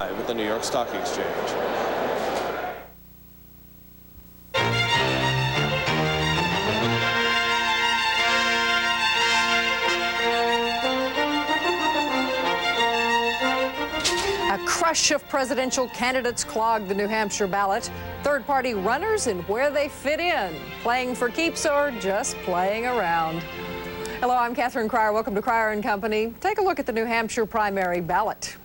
At the New York Stock Exchange. A crush of presidential candidates clogged the New Hampshire ballot. Third-party runners and where they fit in, playing for keeps or just playing around. Hello, I'm Catherine Crier. Welcome to Crier and Company. Take a look at the New Hampshire primary ballot.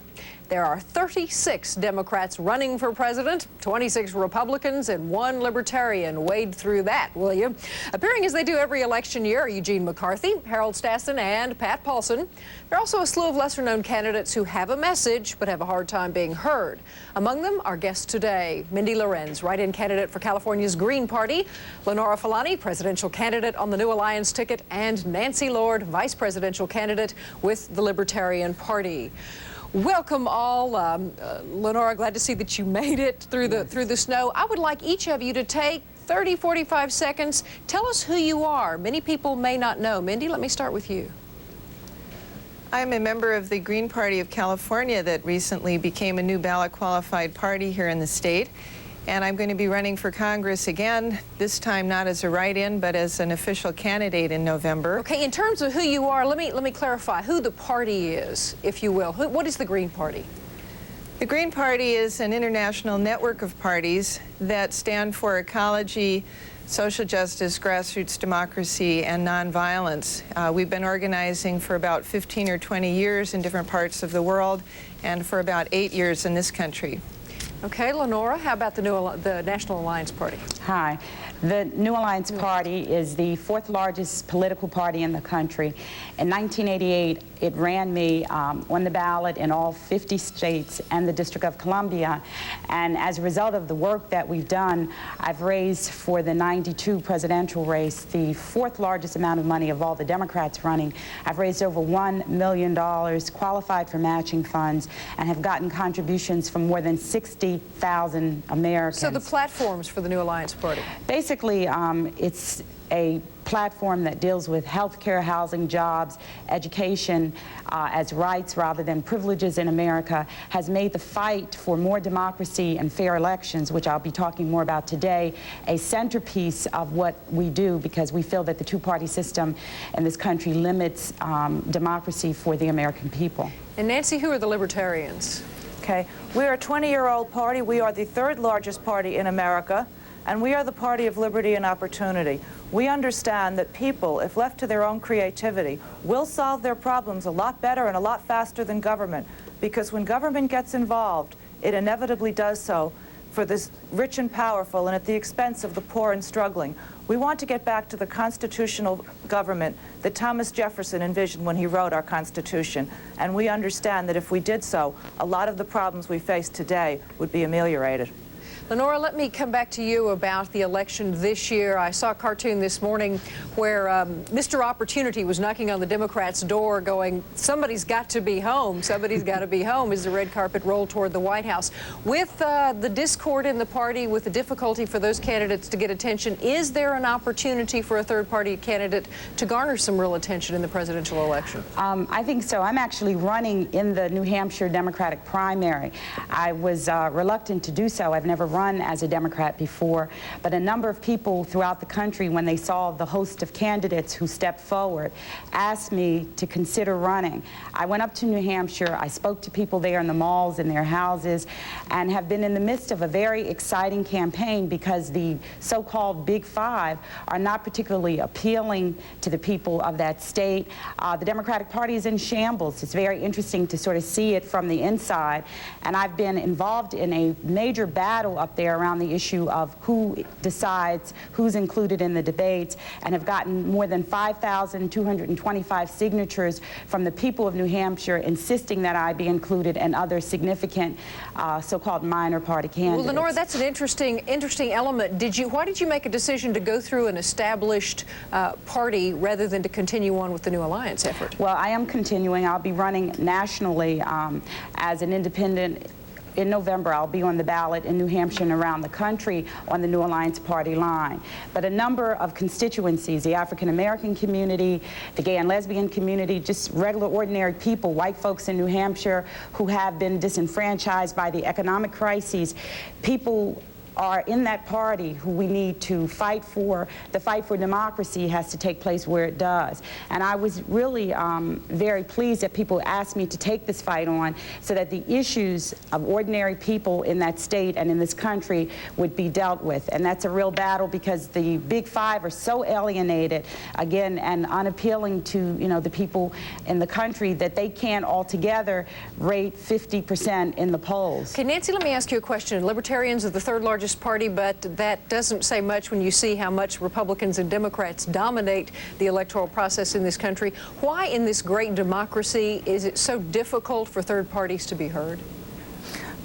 There are 36 Democrats running for president, 26 Republicans, and 1 Libertarian. Wade through that, will you? Appearing as they do every election year are Eugene McCarthy, Harold Stassen, and Pat Paulson. There are also a slew of lesser-known candidates who have a message but have a hard time being heard. Among them, our guests today, Mindy Lorenz, write-in candidate for California's Green Party, Lenora Fulani, presidential candidate on the New Alliance ticket, and Nancy Lord, vice presidential candidate with the Libertarian Party. Welcome all. Lenora, glad to see that you made it through the snow. I would like each of you to take 30, 45 seconds. Tell us who you are. Many people may not know. Mindy, let me start with you. I'm a member of the Green Party of California that recently became a new ballot qualified party here in the state. And I'm going to be running for Congress again, this time not as a write-in, but as an official candidate in November. Okay, in terms of who you are, let me clarify who the party is, if you will. What is the Green Party? The Green Party is an international network of parties that stand for ecology, social justice, grassroots democracy, and nonviolence. We've been organizing for about 15 or 20 years in different parts of the world, and for about 8 years in this country. Okay, Lenora, how about the National Alliance Party? Hi. The New Alliance Party is the 4th largest political party in the country. In 1988, it ran me on the ballot in all 50 states and the District of Columbia. And as a result of the work that we've done, I've raised for the 92 presidential race the 4th largest amount of money of all the Democrats running. I've raised over $1 million, qualified for matching funds, and have gotten contributions from more than 60,000 Americans. So the platforms for the New Alliance Party? Basically, it's a platform that deals with health care, housing, jobs, education as rights rather than privileges in America, has made the fight for more democracy and fair elections, which I'll be talking more about today, a centerpiece of what we do, because we feel that the two-party system in this country limits democracy for the American people. And Nancy, who are the Libertarians? Okay, we are a 20-year-old party. We are the 3rd largest party in America, and we are the party of liberty and opportunity. We understand that people, if left to their own creativity, will solve their problems a lot better and a lot faster than government, because when government gets involved, it inevitably does so for the rich and powerful and at the expense of the poor and struggling. We want to get back to the constitutional government that Thomas Jefferson envisioned when he wrote our Constitution, and we understand that if we did so, a lot of the problems we face today would be ameliorated. Lenora, let me come back to you about the election this year. I saw a cartoon this morning where Mr. Opportunity was knocking on the Democrats' door going, somebody's got to be home, somebody's got to be home, as the red carpet rolled toward the White House. With the discord in the party, with the difficulty for those candidates to get attention, is there an opportunity for a third-party candidate to garner some real attention in the presidential election? I think so. I'm actually running in the New Hampshire Democratic primary. I was reluctant to do so. I've never run as a Democrat before, but a number of people throughout the country, when they saw the host of candidates who stepped forward, asked me to consider running. I went up to New Hampshire, I spoke to people there in the malls, in their houses, and have been in the midst of a very exciting campaign, because the so-called Big Five are not particularly appealing to the people of that state. The Democratic Party is in shambles. It's very interesting to sort of see it from the inside, and I've been involved in a major battle up there around the issue of who decides who's included in the debates, and have gotten more than 5,225 signatures from the people of New Hampshire insisting that I be included, and other significant so-called minor party candidates. Well, Lenora, that's an interesting element. Why did you make a decision to go through an established party rather than to continue on with the New Alliance effort? Well, I am continuing. I'll be running nationally as an independent in November, I'll be on the ballot in New Hampshire and around the country on the New Alliance Party line. But a number of constituencies, the African American community, the gay and lesbian community, just regular ordinary people, white folks in New Hampshire who have been disenfranchised by the economic crises, people are in that party who we need to fight for. The fight for democracy has to take place where it does. And I was really very pleased that people asked me to take this fight on so that the issues of ordinary people in that state and in this country would be dealt with. And that's a real battle because the Big Five are so alienated, again, and unappealing to, you know, the people in the country that they can't altogether rate 50% in the polls. Okay, Nancy, let me ask you a question. Libertarians are the third largest party, but that doesn't say much when you see how much Republicans and Democrats dominate the electoral process in this country. Why in this great democracy is it so difficult for third parties to be heard?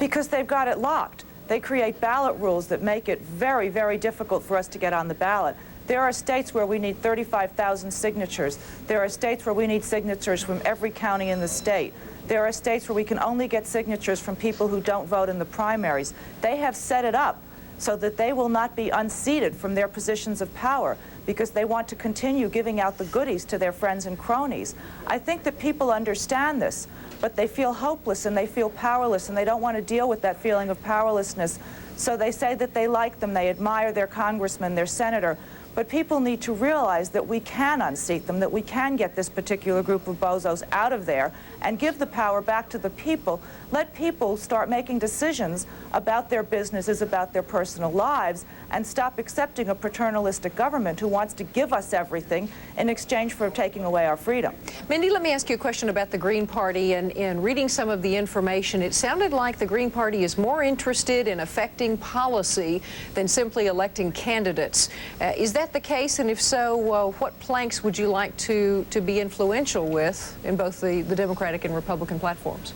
Because they've got it locked. They create ballot rules that make it very, very difficult for us to get on the ballot. There are states where we need 35,000 signatures. There are states where we need signatures from every county in the state. There are states where we can only get signatures from people who don't vote in the primaries. They have set it up so that they will not be unseated from their positions of power because they want to continue giving out the goodies to their friends and cronies. I think that people understand this, but they feel hopeless and they feel powerless and they don't want to deal with that feeling of powerlessness. So they say that they like them, they admire their congressman, their senator. But people need to realize that we can unseat them, that we can get this particular group of bozos out of there and give the power back to the people. Let people start making decisions about their businesses, about their personal lives, and stop accepting a paternalistic government who wants to give us everything in exchange for taking away our freedom. Mindy, let me ask you a question about the Green Party. And in reading some of the information, it sounded like the Green Party is more interested in affecting policy than simply electing candidates. Is that the case? And if so, what planks would you like to be influential with in both the Democratic and Republican platforms?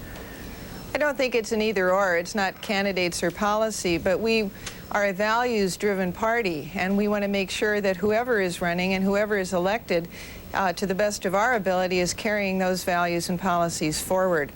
I don't think it's an either-or. It's not candidates or policy, but we are a values-driven party, and we want to make sure that whoever is running and whoever is elected, to the best of our ability, is carrying those values and policies forward.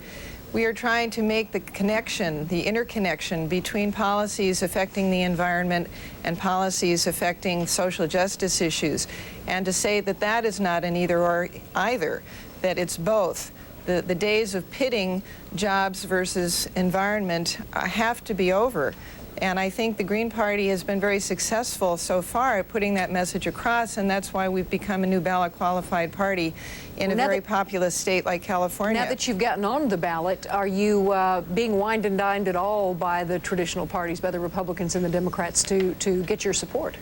We are trying to make the connection, the interconnection between policies affecting the environment and policies affecting social justice issues, and to say that that is not an either-or either, that it's both. The days of pitting jobs versus environment have to be over. And I think the Green Party has been very successful so far at putting that message across, and that's why we've become a new ballot qualified party in a very populous state like California. Now that you've gotten on the ballot, are you being wined and dined at all by the traditional parties, by the Republicans and the Democrats, to get your support?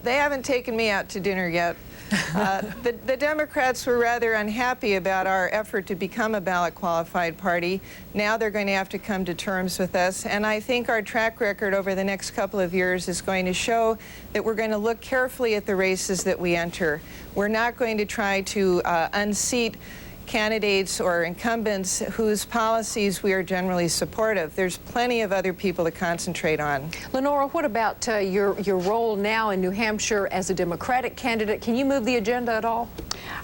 They haven't taken me out to dinner yet. The Democrats were rather unhappy about our effort to become a ballot qualified party. Now they're going to have to come to terms with us, and I think our track record over the next couple of years is going to show that we're going to look carefully at the races that we enter. We're not going to try to unseat candidates or incumbents whose policies we are generally supportive. There's plenty of other people to concentrate on. Lenora, what about your role now in New Hampshire as a Democratic candidate? Can you move the agenda at all?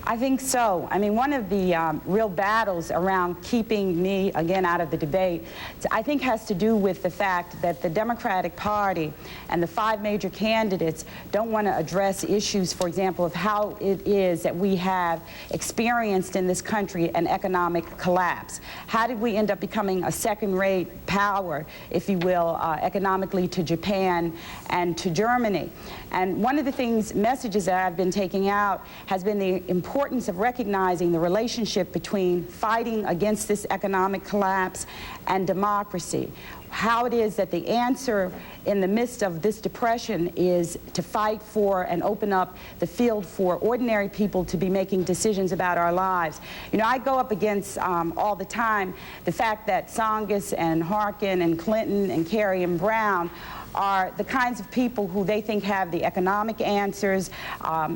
I think so. I mean, one of the real battles around keeping me, again, out of the debate, I think has to do with the fact that the Democratic Party and the 5 major candidates don't want to address issues, for example, of how it is that we have experienced in this country an economic collapse. How did we end up becoming a second-rate power, if you will, economically to Japan and to Germany? And one of the messages that I've been taking out has been the importance of recognizing the relationship between fighting against this economic collapse and democracy. How it is that the answer in the midst of this depression is to fight for and open up the field for ordinary people to be making decisions about our lives. You know, I go up against all the time the fact that Tsongas and Harkin and Clinton and Kerry and Brown are the kinds of people who they think have the economic answers,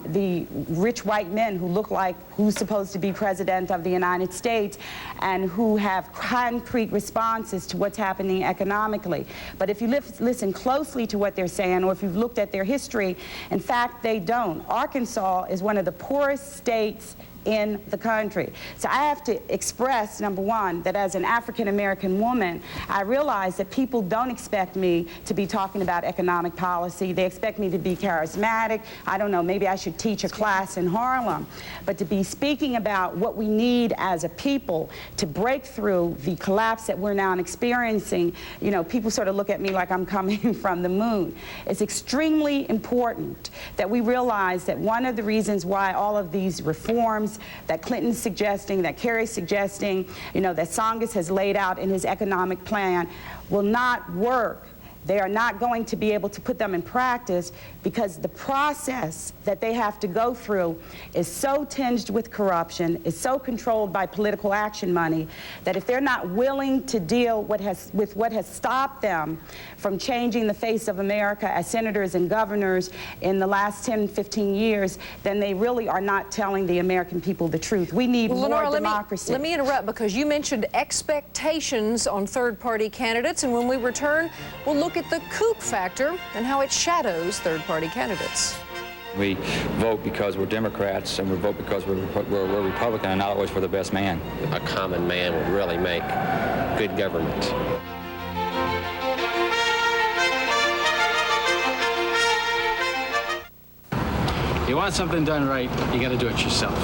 the rich white men who look like who's supposed to be president of the United States and who have concrete responses to what's happening economically. But if you listen closely to what they're saying, or if you've looked at their history, in fact, they don't. Arkansas is one of the poorest states in the country. So I have to express, number one, that as an African-American woman, I realize that people don't expect me to be talking about economic policy. They expect me to be charismatic. I don't know, maybe I should teach a class in Harlem. But to be speaking about what we need as a people to break through the collapse that we're now experiencing, you know, people sort of look at me like I'm coming from the moon. It's extremely important that we realize that one of the reasons why all of these reforms that Clinton's suggesting, that Kerry's suggesting, you know, that Tsongas has laid out in his economic plan will not work. They are not going to be able to put them in practice because the process that they have to go through is so tinged with corruption, is so controlled by political action money, that if they're not willing to deal with what has stopped them from changing the face of America as senators and governors in the last 10, 15 years, then they really are not telling the American people the truth. We need more Lenora, democracy. Let me interrupt because you mentioned expectations on third-party candidates, and when we return, we'll look at the kook factor and how it shadows third-party candidates. We vote because we're Democrats, and we vote because we're Republican, and not always for the best man. A common man would really make good government. You want something done right, you got to do it yourself.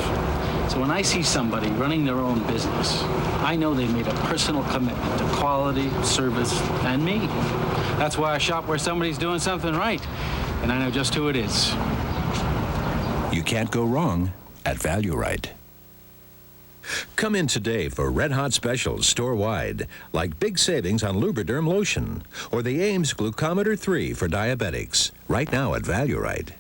So when I see somebody running their own business, I know they made a personal commitment to quality, service, and me. That's why I shop where somebody's doing something right, and I know just who it is. You can't go wrong at Value Right. Come in today for red-hot specials store-wide, like big savings on Lubriderm lotion or the Ames Glucometer 3 for diabetics, right now at Value Right.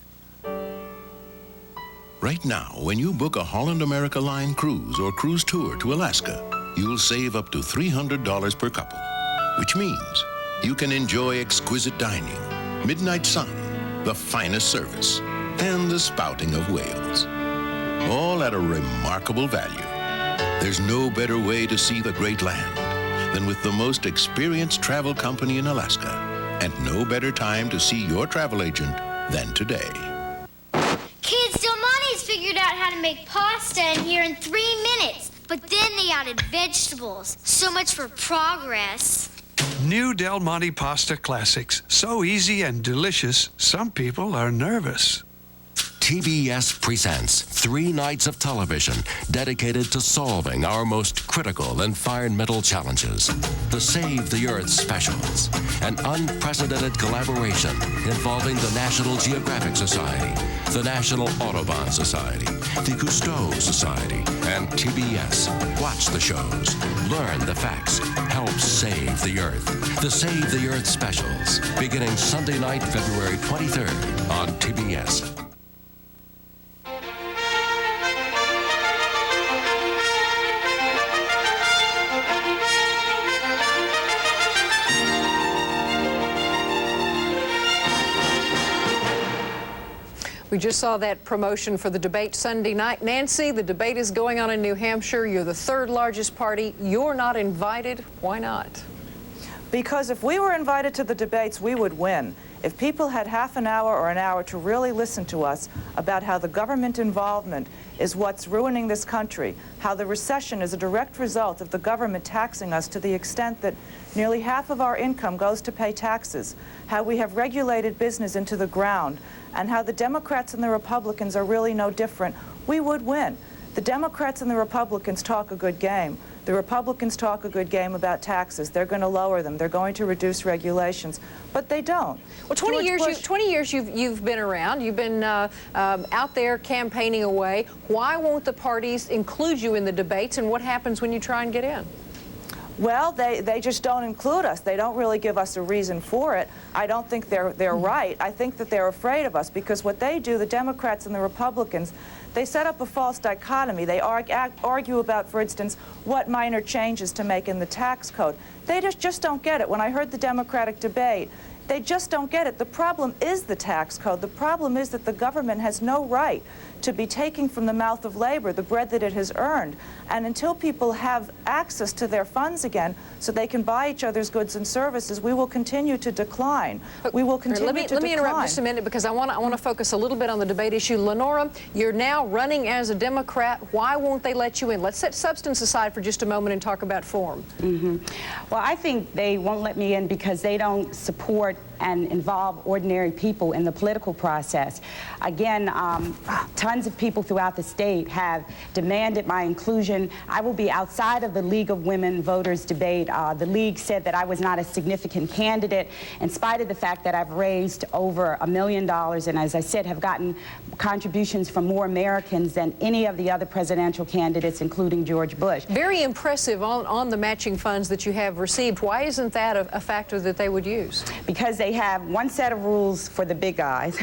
Right now, when you book a Holland America Line cruise or cruise tour to Alaska, you'll save up to $300 per couple, which means you can enjoy exquisite dining, midnight sun, the finest service, and the spouting of whales, all at a remarkable value. There's no better way to see the great land than with the most experienced travel company in Alaska, and no better time to see your travel agent than today. Kids, Delmonte's figured out how to make pasta in here in 3 minutes, but then they added vegetables. So much for progress. New Del Monte Pasta Classics. So easy and delicious, some people are nervous. TBS presents 3 nights of television dedicated to solving our most critical environmental challenges. The Save the Earth specials, an unprecedented collaboration involving the National Geographic Society, the National Audubon Society, the Cousteau Society, and TBS. Watch the shows, learn the facts, help save the Earth. The Save the Earth specials, beginning Sunday night, February 23rd on TBS. We just saw that promotion for the debate Sunday night. Nancy, the debate is going on in New Hampshire. You're the 3rd largest party. You're not invited. Why not? Because if we were invited to the debates, we would win. If people had half an hour or an hour to really listen to us about how the government involvement is what's ruining this country, how the recession is a direct result of the government taxing us to the extent that nearly half of our income goes to pay taxes, how we have regulated business into the ground, and how the Democrats and the Republicans are really no different, we would win. The Democrats and the Republicans talk a good game. The Republicans talk a good game about taxes. They're going to lower them. They're going to reduce regulations. But they don't. Well, 20 years you've been around. You've been out there campaigning away. Why won't the parties include you in the debates, and what happens when you try and get in? Well, they just don't include us. They don't really give us a reason for it. I don't think they're right. I think that they're afraid of us because what they do, the Democrats and the Republicans, they set up a false dichotomy. They argue about, for instance, what minor changes to make in the tax code. They just don't get it. When I heard the Democratic debate, they just don't get it. The problem is the tax code. The problem is that the government has no right to be taking from the mouth of labor the bread that it has earned. And until people have access to their funds again so they can buy each other's goods and services, we will continue to decline. We will continue to decline. Let me interrupt just a minute because I want to focus a little bit on the debate issue. Lenora, you're now running as a Democrat. Why won't they let you in? Let's set substance aside for just a moment and talk about form. Well, I think they won't let me in because they don't support and involve ordinary people in the political process. Again, tons of people throughout the state have demanded my inclusion. I will be outside of the League of Women Voters debate. The League said that I was not a significant candidate in spite of the fact that I've raised over $1 million and, as I said, have gotten contributions from more Americans than any of the other presidential candidates, including George Bush. Very impressive on the matching funds that you have received. Why isn't that a factor that they would use? Because they have one set of rules for the big guys,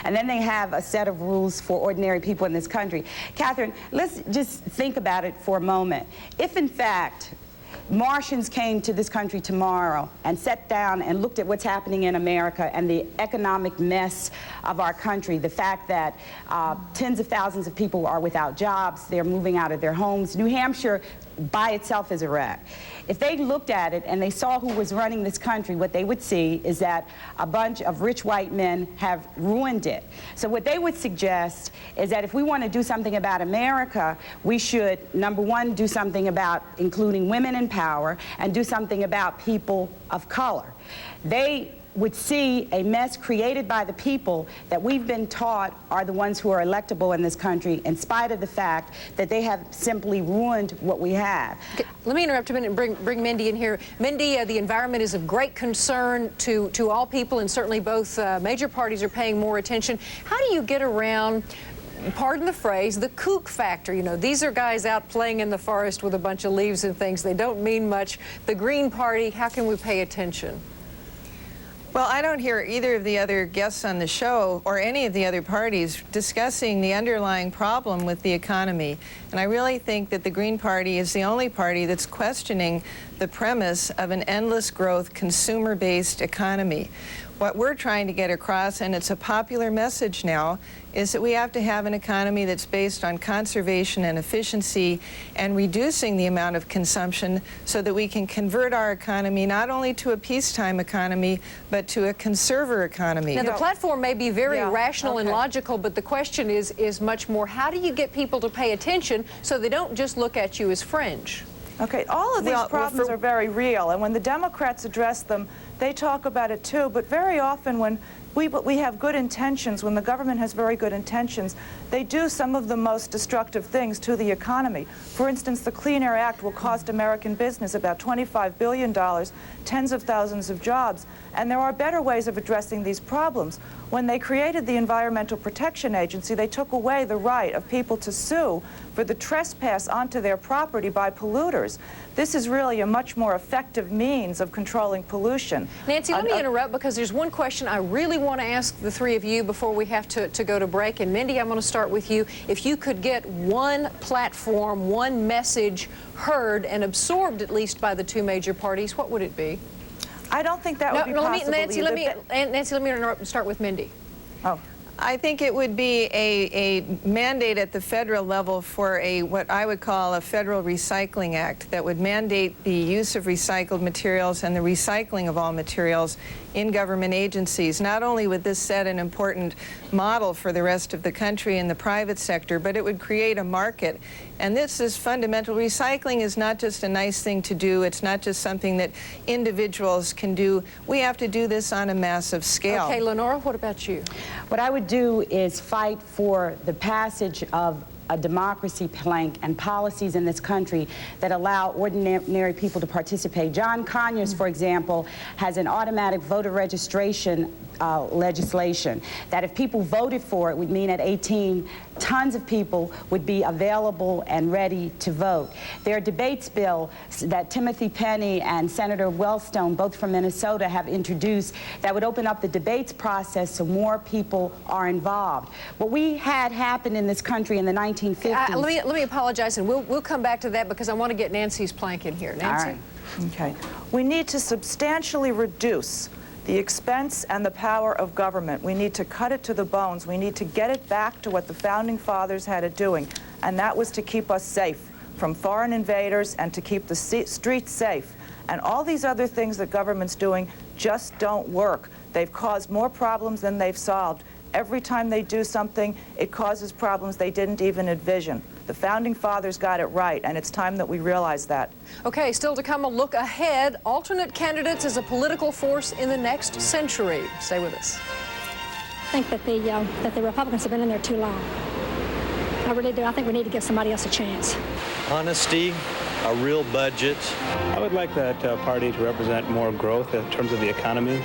and then they have a set of rules for ordinary people in this country. Catherine, let's just think about it for a moment. If, in fact, Martians came to this country tomorrow and sat down and looked at what's happening in America and the economic mess of our country, the fact that tens of thousands of people are without jobs, they're moving out of their homes. New Hampshire by itself is a wreck. If they looked at it and they saw who was running this country, what they would see is that a bunch of rich white men have ruined it. So what they would suggest is that if we want to do something about America, we should, number one, do something about including women in power and do something about people of color. They would see a mess created by the people that we've been taught are the ones who are electable in this country, in spite of the fact that they have simply ruined what we have. Okay, let me interrupt a minute and bring Mindy in here. Mindy, the environment is of great concern to all people, and certainly both major parties are paying more attention. How do you get around, pardon the phrase, the kook factor? You know, these are guys out playing in the forest with a bunch of leaves and things. They don't mean much. The Green Party, how can we pay attention? Well, I don't hear either of the other guests on the show or any of the other parties discussing the underlying problem with the economy. And I really think that the Green Party is the only party that's questioning the premise of an endless growth, consumer-based economy. What we're trying to get across, and it's a popular message now, is that we have to have an economy that's based on conservation and efficiency and reducing the amount of consumption so that we can convert our economy not only to a peacetime economy, but to a conserver economy. Now, the platform may be very rational and logical, but the question is much more, how do you get people to pay attention so they don't just look at you as fringe? Okay, all of these problems are very real, and when the Democrats address them, they talk about it too, but very often when we have good intentions, when the government has very good intentions, they do some of the most destructive things to the economy. For instance, the Clean Air Act will cost American business about $25 billion, tens of thousands of jobs, and there are better ways of addressing these problems. When they created the Environmental Protection Agency, they took away the right of people to sue for the trespass onto their property by polluters. This is really a much more effective means of controlling pollution. Nancy, let me interrupt because there's one question I really want to ask the three of you before we have to go to break. And Mindy, I'm going to start with you. If you could get one platform, one message heard and absorbed at least by the two major parties, what would it be? I don't think that would be possible. Nancy, let me interrupt and start with Mindy. Oh. I think it would be a mandate at the federal level for what I would call a federal recycling act that would mandate the use of recycled materials and the recycling of all materials in government agencies. Not only would this set an important model for the rest of the country and the private sector, but it would create a market. And this is fundamental. Recycling is not just a nice thing to do. It's not just something that individuals can do. We have to do this on a massive scale. Okay, Lenora, what about you? What I would do is fight for the passage of a democracy plank and policies in this country that allow ordinary people to participate. John Conyers, for example, has an automatic voter registration legislation that if people voted for it would mean at 18, tons of people would be available and ready to vote. There are debates bill that Timothy Penny and Senator Wellstone, both from Minnesota, have introduced that would open up the debates process so more people are involved. What we had happen in this country in the 1950s... let me apologize, and we'll come back to that because I want to get Nancy's plank in here. Nancy? All right. Okay. We need to substantially reduce The expense and the power of government, we need to cut it to the bones. We need to get it back to what the Founding Fathers had it doing, and that was to keep us safe from foreign invaders and to keep the streets safe. And all these other things that government's doing just don't work. They've caused more problems than they've solved. Every time they do something, it causes problems they didn't even envision. The Founding Fathers got it right, and it's time that we realize that. Okay, still to come, a look ahead. Alternate candidates as a political force in the next century. Stay with us. I think that the Republicans have been in there too long. I really do. I think we need to give somebody else a chance. Honesty, a real budget. I would like that party to represent more growth in terms of the economy.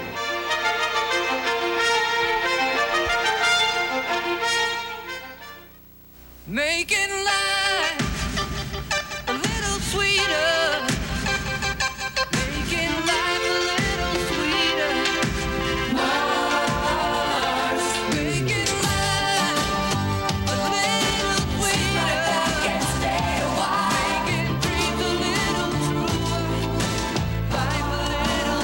Making life a little sweeter. Making life a little sweeter. Mars. Making life a little sweeter. Can't stay a while. Making dreams a little truer. Life a little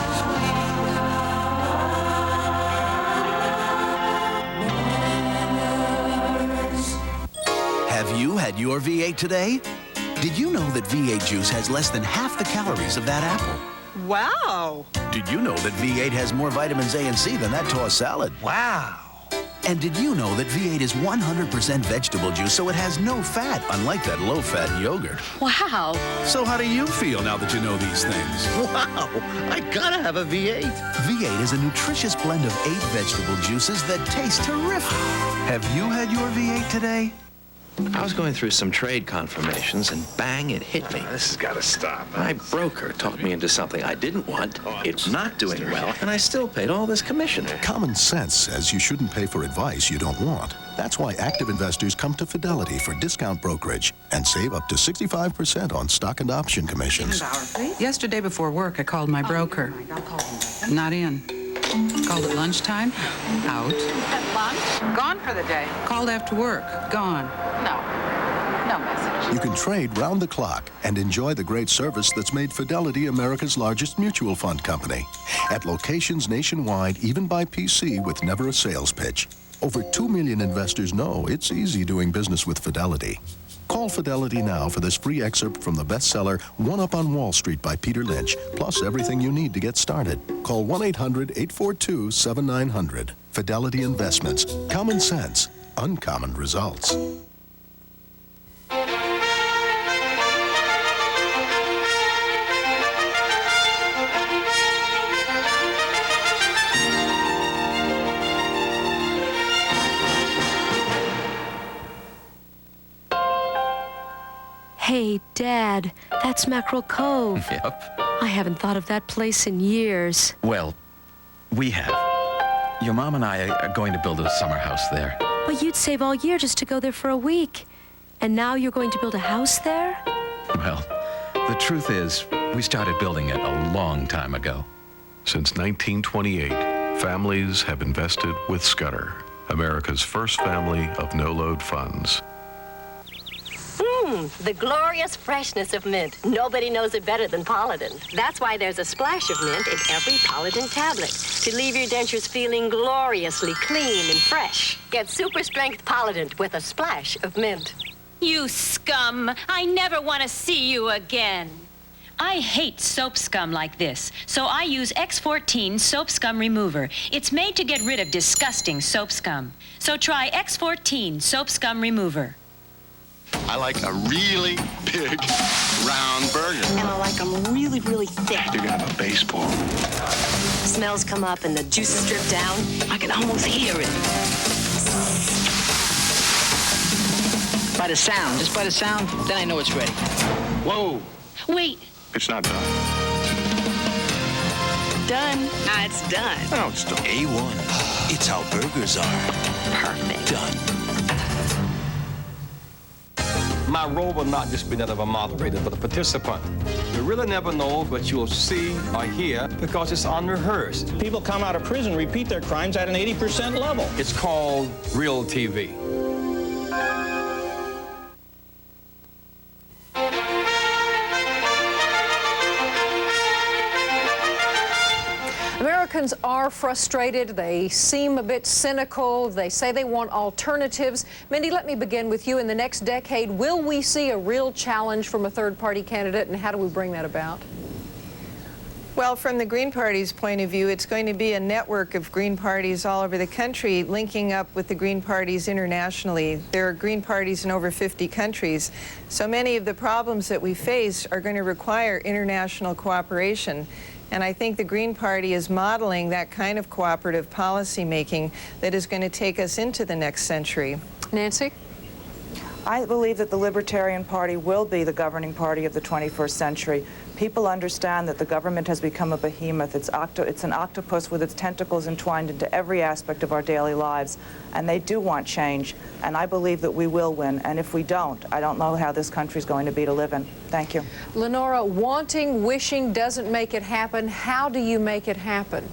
Have you had your V8 today? Did you know that V8 juice has less than half the calories of that apple? Wow! Did you know that V8 has more vitamins A and C than that tossed salad? Wow! And did you know that V8 is 100% vegetable juice, so it has no fat, unlike that low-fat yogurt? Wow! So how do you feel now that you know these things? Wow! I gotta have a V8. V8 is a nutritious blend of 8 vegetable juices that taste terrific. Have you had your V8 today? I was going through some trade confirmations, and bang, it hit me. This has got to stop. My broker talked me into something I didn't want. It's not doing well, and I still paid all this commission. Common sense says you shouldn't pay for advice you don't want. That's why active investors come to Fidelity for discount brokerage and save up to 65% on stock and option commissions. Yesterday before work, I called my broker. Not in. Called at lunchtime, out. At lunch? Gone for the day. Called after work, gone. No message. You can trade round the clock and enjoy the great service that's made Fidelity America's largest mutual fund company. At locations nationwide, even by PC with never a sales pitch. Over 2 million investors know it's easy doing business with Fidelity. Call Fidelity now for this free excerpt from the bestseller One Up on Wall Street by Peter Lynch, plus everything you need to get started. Call 1-800-842-7900. Fidelity Investments. Common sense. Uncommon results. Hey, Dad, that's Mackerel Cove. Yep. I haven't thought of that place in years. Well, we have. Your mom and I are going to build a summer house there. But you'd save all year just to go there for a week. And now you're going to build a house there? Well, the truth is, we started building it a long time ago. Since 1928, families have invested with Scudder, America's first family of no-load funds. The glorious freshness of mint. Nobody knows it better than Polidin. That's why there's a splash of mint in every Polidin tablet to leave your dentures feeling gloriously clean and fresh. Get super strength Polidin with a splash of mint. You scum! I never want to see you again. I hate soap scum like this, so I use X14 Soap Scum Remover. It's made to get rid of disgusting soap scum. So try X14 Soap Scum Remover. I like a really big, round burger. And I like them really, really thick. You can have a baseball. Smells come up and the juices drip down. I can almost hear it. By the sound, just by the sound, then I know it's ready. Whoa. Wait. It's not done. Done. Ah, it's done. No, it's done. A1. It's how burgers are. Perfect. Done. My role will not just be that of a moderator, but a participant. You really never know what you'll see or hear because it's unrehearsed. People come out of prison, repeat their crimes at an 80% level. It's called real TV. Americans are frustrated. They seem a bit cynical. They say they want alternatives. Mindy, let me begin with you. In the next decade, will we see a real challenge from a third-party candidate, and how do we bring that about? Well, from the Green Party's point of view, it's going to be a network of Green parties all over the country linking up with the Green parties internationally. There are Green parties in over 50 countries. So many of the problems that we face are going to require international cooperation. And I think the Green Party is modeling that kind of cooperative policy making that is going to take us into the next century. Nancy? I believe that the Libertarian Party will be the governing party of the 21st century. People understand that the government has become a behemoth. It's an octopus with its tentacles entwined into every aspect of our daily lives. And they do want change. And I believe that we will win. And if we don't, I don't know how this country's going to be to live in. Thank you. Lenora, wanting, wishing doesn't make it happen. How do you make it happen?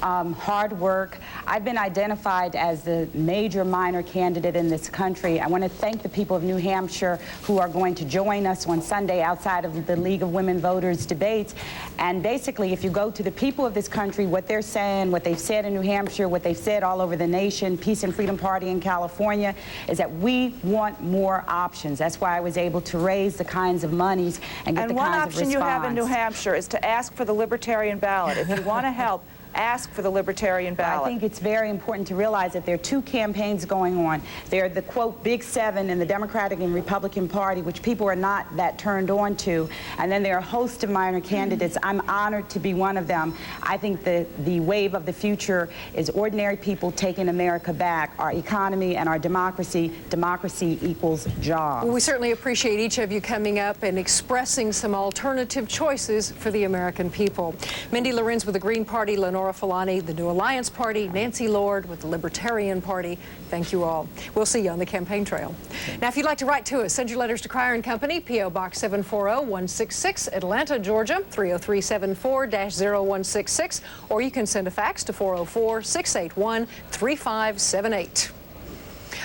Hard work. I've been identified as the major minor candidate in this country. I want to thank the people of New Hampshire who are going to join us on Sunday outside of the League of Women Voters debates. And basically, if you go to the people of this country, what they're saying, what they've said in New Hampshire, what they've said all over the nation, Peace and Freedom Party in California, is that we want more options. That's why I was able to raise the kinds of monies and get the kinds of response. And one option you have in New Hampshire is to ask for the Libertarian ballot. If you want to help, ask for the Libertarian ballot. I think it's very important to realize that there are two campaigns going on. They're the, quote, Big Seven in the Democratic and Republican Party, which people are not that turned on to. And then there are a host of minor candidates. I'm honored to be one of them. I think the wave of the future is ordinary people taking America back, our economy and our democracy. Democracy equals jobs. Well, we certainly appreciate each of you coming up and expressing some alternative choices for the American people. Mindy Lorenz with the Green Party, Lenora Fulani, the New Alliance Party, Nancy Lord with the Libertarian Party. Thank you all. We'll see you on the campaign trail. Now, if you'd like to write to us, send your letters to Crier and Company, P.O. Box 740-166, Atlanta, Georgia, 30374-0166, or you can send a fax to 404-681-3578.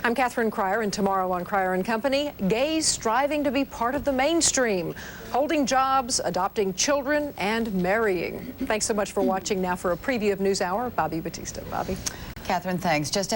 I'm Catherine Crier, and tomorrow on Crier and Company, gays striving to be part of the mainstream, holding jobs, adopting children, and marrying. Thanks so much for watching. Now for a preview of NewsHour, Bobby Batista. Bobby. Catherine, thanks. Just